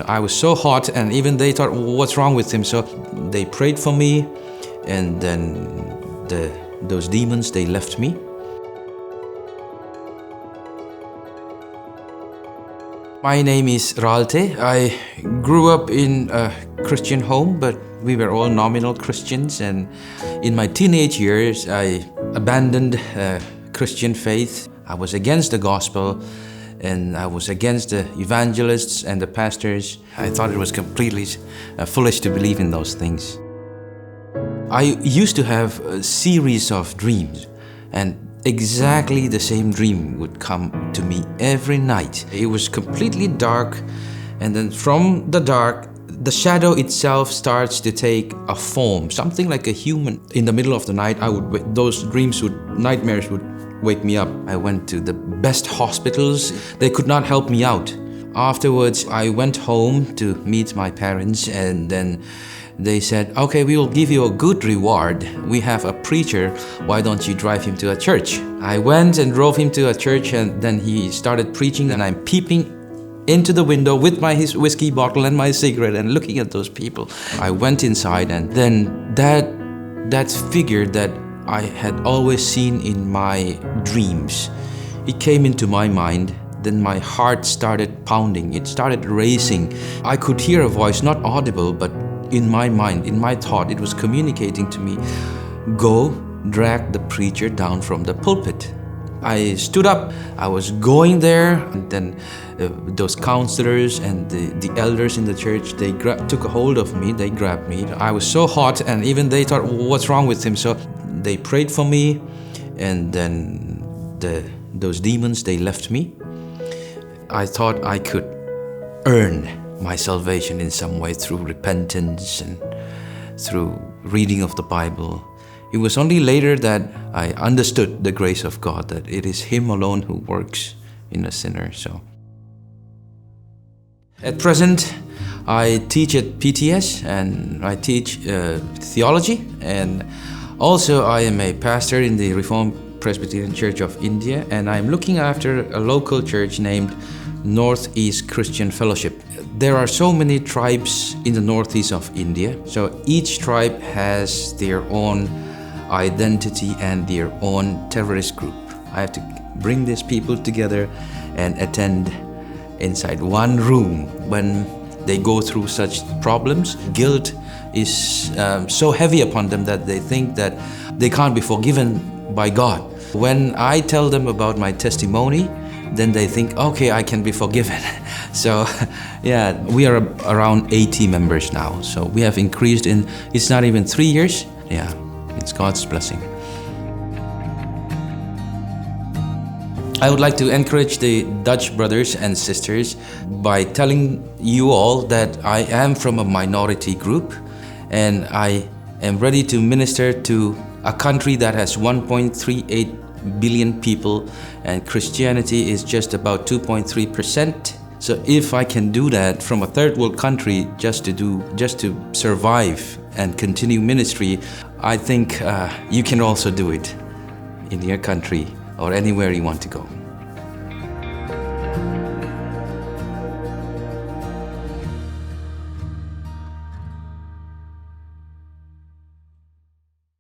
I was so hot, and even they thought, what's wrong with him? So they prayed for me, and then those demons, they left me. My name is Ralte. I grew up in a Christian home, but we were all nominal Christians. And in my teenage years, I abandoned Christian faith. I was against the gospel, and I was against the evangelists and the pastors. I thought it was completely foolish to believe in those things. I used to have a series of dreams, and exactly the same dream would come to me every night. It was completely dark, and then from the dark, the shadow itself starts to take a form, something like a human. In the middle of the night, those nightmares would wake me up. I went to the best hospitals. They could not help me out. Afterwards, I went home to meet my parents, and then they said, okay, we will give you a good reward. We have a preacher, why don't you drive him to a church? I went and drove him to a church, and then he started preaching, and I'm peeping into the window with my whiskey bottle and my cigarette and looking at those people. I went inside, and then that figure that I had always seen in my dreams, it came into my mind. Then my heart started pounding, it started racing. I could hear a voice, not audible, but in my mind, in my thought, it was communicating to me, go drag the preacher down from the pulpit. I stood up, I was going there, and then those counselors and the elders in the church, they took a hold of me, they grabbed me. I was so hot, and even they thought, what's wrong with him? So they prayed for me, and then those demons, they left me. I thought I could earn my salvation in some way through repentance and through reading of the Bible. It was only later that I understood the grace of God, that it is Him alone who works in a sinner. So, at present, I teach at PTS, and I teach theology, and also I am a pastor in the Reformed Presbyterian Church of India, and I'm looking after a local church named Northeast Christian Fellowship. There are so many tribes in the northeast of India, so each tribe has their own identity and their own terrorist group. I have to bring these people together and attend inside one room when they go through such problems. Guilt is so heavy upon them that they think that they can't be forgiven by God. When I tell them about my testimony, then they think, okay, I can be forgiven. So, yeah, we are around 80 members now. So we have increased it's not even 3 years. Yeah, it's God's blessing. I would like to encourage the Dutch brothers and sisters by telling you all that I am from a minority group, and I am ready to minister to a country that has 1.38 billion people, and Christianity is just about 2.3%. So if I can do that from a third world country just to survive and continue ministry, I think you can also do it in your country or anywhere you want to go.